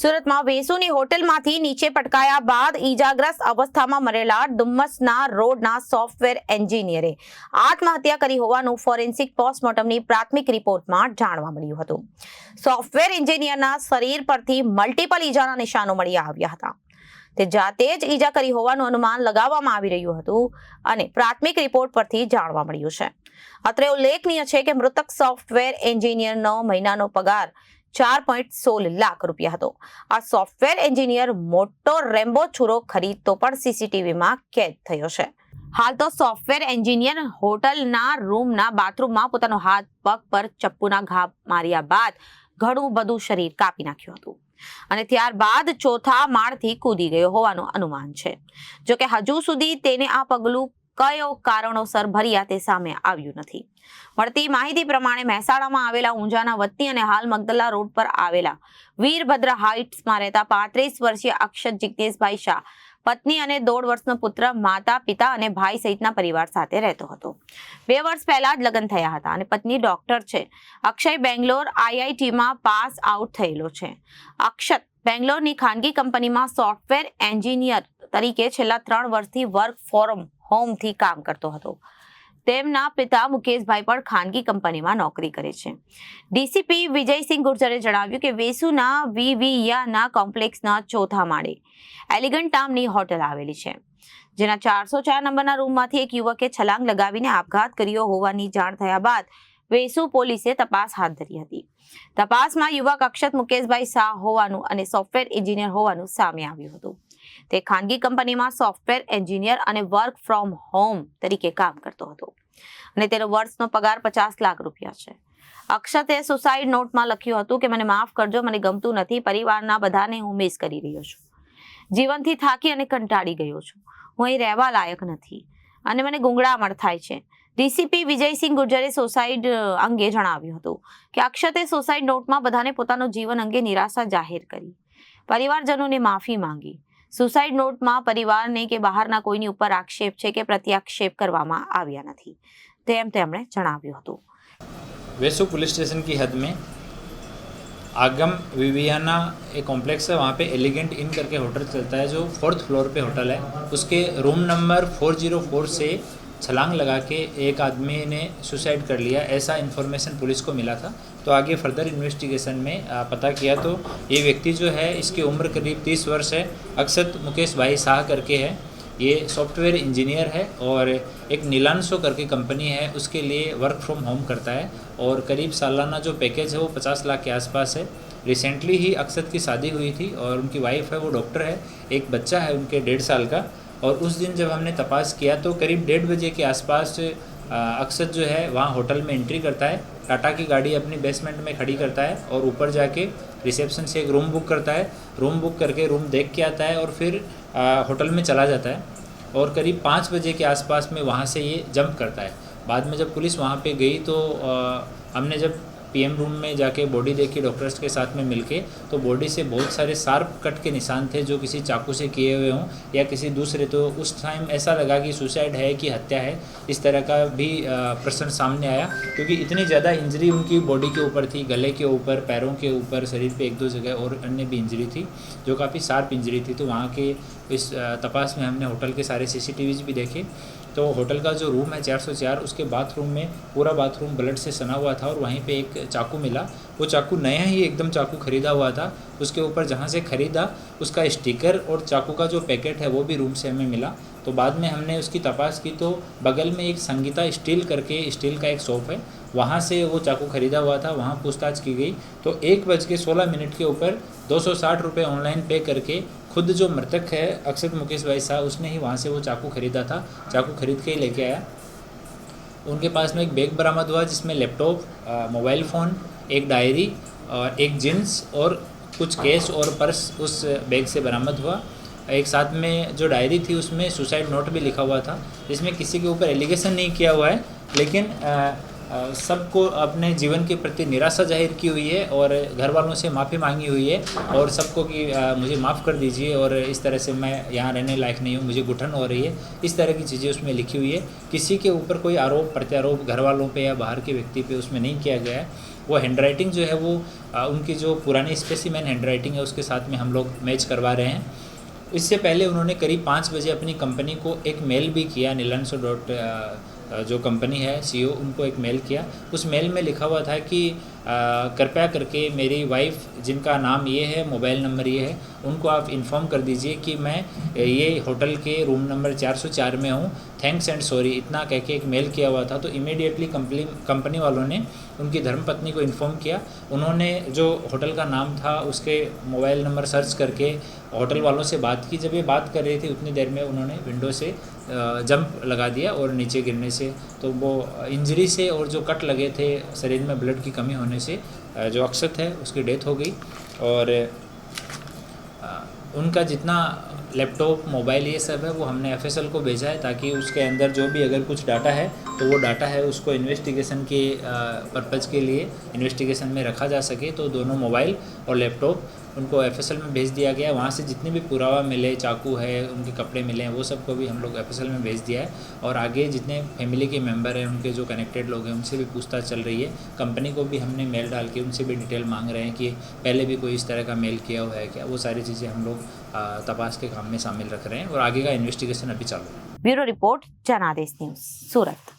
સુરતમાં વેસુની હોટેલમાંથી નીચે પટકાયા બાદ ઈજાગ્રસ્ત અવસ્થામાં મરેલા ડુમ્મસના રોડના સોફ્ટવેર એન્જિનિયરે આત્મહત્યા કરી હોવાનું ફોરેન્સિક પોસ્ટમોર્ટમની પ્રાથમિક રિપોર્ટમાં જાણવા મળ્યું હતું। સોફ્ટવેર એન્જિનિયરના શરીર પરથી મલ્ટિપલ ઈજાના નિશાનો મળી આવ્યા હતા। તે જાતે જ ઈજા કરી હોવાનું અનુમાન લગાવવામાં આવી રહ્યું હતું અને પ્રાથમિક રિપોર્ટ પરથી જાણવા મળ્યું છે। અત્રે ઉલ્લેખનીય છે કે મૃતક સોફ્ટવેર એન્જિનિયરનો મહિનાનો પગાર 4.16 લાખ રૂપિયા હતો। આ સોફ્ટવેર એન્જિનિયર મોટો રેમ્બો છુરો ખરીદતો પણ સીસીટીવીમાં કેદ થયો છે। હાલ તો સોફ્ટવેર એન્જિનિયર હોટલના રૂમના બાથરૂમમાં પોતાનો હાથ પગ પર ચપ્પુના ઘા માર્યા બાદ ઘણું બધું શરીર કાપી નાખ્યું હતું અને ત્યારબાદ ચોથા માળથી કૂદી ગયો હોવાનું અનુમાન છે। જોકે હજુ સુધી તેને આ પગલું કયો કારણોસર ભર્યા તે સામે આવ્યું નથી। મળતી માહિતી પ્રમાણે મહેસાણામાં આવેલા ઊંઝાના વતની અને હાલ મગદલા રોડ પર આવેલા વીરભદ્ર હાઇટ્સમાં રહેતા 35 વર્ષીય અક્ષત જિગ્નેશભાઈ શાહ પત્ની અને 1.5 વર્ષનો પુત્ર, માતા, પિતા અને ભાઈ સહિતના પરિવાર સાથે રહેતો હતો। 2 વર્ષ પહેલા જ લગ્ન થયા હતા અને પત્ની ડોક્ટર છે। અક્ષય બેંગ્લોર આઈઆઈટીમાં પાસ આઉટ થયેલો છે। અક્ષત બેંગ્લોરની ખાનગી કંપનીમાં સોફ્ટવેર એન્જિનિયર તરીકે છેલ્લા 3 વર્ષથી વર્ક ફ્રોમ હોમથી કામ કરતો હતો। તેમના પિતા મુકેશભાઈ પણ ખાનગી કંપનીમાં નોકરી કરે છે। ડીસીપી વિજયસિંહ ગુર્જરે જણાવ્યું કે વેસુના વિવિયાના કોમ્પ્લેક્સના ચોથા માળે એલિગન્ટ નામની હોટલ આવેલી છે, જેના 404 નંબરના રૂમમાંથી એક યુવકે છલાંગ લગાવીને આપઘાત કર્યો હોવાની જાણ થયા બાદ વેસુ પોલીસે તપાસ હાથ ધરી હતી। તપાસમાં યુવક અક્ષત મુકેશભાઈ શાહ હોવાનું અને સોફ્ટવેર એન્જિનિયર હોવાનું સામે આવ્યું હતું। તે ખાનગી કંપનીમાં સોફ્ટવેર એન્જિનિયર અને વર્ક ફ્રોમ હોમ તરીકે કામ કરતો હતો અને તેનો વર્ષનો પગાર 50 લાખ રૂપિયા છે। અક્ષતે સુસાઇડ નોટમાં લખ્યું હતું કે મને માફ કરજો, મને ગમતું નથી, પરિવારના બધાને હું મિસ કરી રહ્યો છું, જીવનથી થાકી અને કંટાળી ગયો છું, હું અહીં રહેવા લાયક નથી અને મને ગુંગળામણ થાય છે। ડીસીપી વિજયસિંહ ગુર્જરે સુસાઇડ અંગે જણાવ્યું હતું કે અક્ષતે સુસાઇડ નોટમાં બધાને પોતાનું જીવન અંગે નિરાશા જાહેર કરી, પરિવારજનોને માફી માંગી। સુસાઇડ નોટમાં પરિવારને કે બહારના કોઈની ઉપર આક્ષેપ છે કે પ્રત્યાક્ષેપ કરવામાં આવ્યા નથી તેમ તેમણે જણાવ્યું હતું। वेसु पुलिस स्टेशन की हद में आगम विवियाना एक कॉम्प्लेक्स है, वहाँ पे एलिगेंट इन करके होटल चलता है जो 4th फ्लोर पे होटल है। उसके रूम नंबर 404 से छलांग लगा के एक आदमी ने सुसाइड कर लिया, ऐसा इन्फॉर्मेशन पुलिस को मिला था। तो आगे फर्दर इन्वेस्टिगेशन में पता किया तो ये व्यक्ति जो है इसकी उम्र करीब 30 वर्ष है। अक्षत मुकेश भाई शाह करके है, ये सॉफ्टवेयर इंजीनियर है और एक नीलांशो करके कंपनी है, उसके लिए वर्क फ्रॉम होम करता है और करीब सालाना जो पैकेज है वो 50 लाख के आसपास है। रिसेंटली ही अक्षत की शादी हुई थी और उनकी वाइफ है वो डॉक्टर है, एक बच्चा है उनके 1.5 साल का। और उस दिन जब हमने तपास किया तो करीब 1:30 बजे के आसपास अक्षत जो है वहाँ होटल में एंट्री करता है, टाटा की गाड़ी अपनी बेसमेंट में खड़ी करता है और ऊपर जाके रिसेप्शन से एक रूम बुक करता है। रूम बुक करके रूम देख के आता है और फिर होटल में चला जाता है और करीब 5 बजे के आसपास में वहाँ से ये जंप करता है। बाद में जब पुलिस वहाँ पे गई तो हमने जब पीएम रूम में जाके बॉडी देखी डॉक्टर्स के साथ में मिलके, तो बॉडी से बहुत सारे शार्प कट के निशान थे जो किसी चाकू से किए हुए हों या किसी दूसरे। तो उस टाइम ऐसा लगा कि सुसाइड है कि हत्या है, इस तरह का भी प्रश्न सामने आया क्योंकि इतनी ज़्यादा इंजरी उनकी बॉडी के ऊपर थी, गले के ऊपर, पैरों के ऊपर, शरीर पे 1-2 जगह और अन्य भी इंजरी थी जो काफ़ी शार्प इंजरी थी। तो वहाँ के इस तपास में हमने होटल के सारे CCTVs भी देखे तो होटल का जो रूम है 404, उसके बाथरूम में पूरा बाथरूम ब्लड से सना हुआ था और वहीं पे एक चाकू मिला। वो चाकू नया ही एकदम चाकू खरीदा हुआ था, उसके ऊपर जहाँ से ख़रीदा उसका स्टिकर और चाकू का जो पैकेट है वो भी रूम से हमें मिला। तो बाद में हमने उसकी तपास की तो बगल में एक संगीता स्टील करके स्टील का एक शॉप है, वहाँ से वो चाकू खरीदा हुआ था, वहाँ पूछताछ की गई तो 1:16 के ऊपर 260 रुपये ऑनलाइन पे करके खुद जो मृतक है अक्षत मुकेश भाई शाह उसने ही वहाँ से वो चाकू खरीदा था, चाकू खरीद के ही लेके आया। उनके पास में एक बैग बरामद हुआ जिसमें लैपटॉप, मोबाइल फ़ोन, एक डायरी और एक जीन्स और कुछ कैश और पर्स उस बैग से बरामद हुआ। एक साथ में जो डायरी थी उसमें सुसाइड नोट भी लिखा हुआ था जिसमें किसी के ऊपर एलिगेशन नहीं किया हुआ है, लेकिन सबको अपने जीवन के प्रति निराशा जाहिर की हुई है और घर वालों से माफ़ी मांगी हुई है और सबको कि मुझे माफ़ कर दीजिए और इस तरह से मैं यहाँ रहने लायक नहीं हूँ, मुझे घुटन हो रही है, इस तरह की चीज़ें उसमें लिखी हुई है। किसी के ऊपर कोई आरोप प्रत्यारोप घर वालों पे या बाहर के व्यक्ति पे उसमें नहीं किया गया है। वो हैंडराइटिंग जो है वो उनकी जो पुरानी स्पेसिमेन हैंडराइटिंग है उसके साथ में हम लोग मैच करवा रहे हैं। इससे पहले उन्होंने करीब 5 बजे अपनी कंपनी को एक मेल भी किया, नीलांशु डॉट जो कंपनी है सीईओ, उनको एक मेल किया। उस मेल में लिखा हुआ था कि कृपया करके मेरी वाइफ जिनका नाम ये है, मोबाइल नंबर ये है, उनको आप इन्फॉर्म कर दीजिए कि मैं ये होटल के रूम नंबर 404 में हूँ, थैंक्स एंड सॉरी, इतना कह के एक मेल किया हुआ था। तो इमीडिएटली कंपनी वालों ने उनकी धर्मपत्नी को इन्फॉर्म किया। उन्होंने जो होटल का नाम था उसके मोबाइल नंबर सर्च करके होटल वालों से बात की। जब ये बात कर रही थी उतनी देर में उन्होंने विंडो से जंप लगा दिया और नीचे गिरने से तो वो इंजरी से और जो कट लगे थे शरीर में ब्लड की कमी होने से जो अक्षत है उसकी डेथ हो गई। और उनका जितना लैपटॉप, मोबाइल ये सब है वो हमने एफएसएल को भेजा है ताकि उसके अंदर जो भी अगर कुछ डाटा है तो वो डाटा है उसको इन्वेस्टिगेशन के पर्पज़ के लिए इन्वेस्टिगेशन में रखा जा सके। तो दोनों मोबाइल और लैपटॉप उनको एफएसएल में भेज दिया गया। वहाँ से जितने भी पुरावा मिले, चाकू है, उनके कपड़े मिले हैं, वो सब को भी हम लोग एफएसएल में भेज दिया है। और आगे जितने फैमिली के मेंबर हैं, उनके जो कनेक्टेड लोग हैं, उनसे भी पूछताछ चल रही है। कंपनी को भी हमने मेल डाल के उनसे भी डिटेल मांग रहे हैं कि पहले भी कोई इस तरह का मेल किया हुआ है क्या। वो सारी चीज़ें हम लोग तपास के काम में शामिल रख रहे हैं और आगे का इन्वेस्टिगेशन अभी चालू है। ब्यूरो रिपोर्ट, जनादेश न्यूज, सूरत।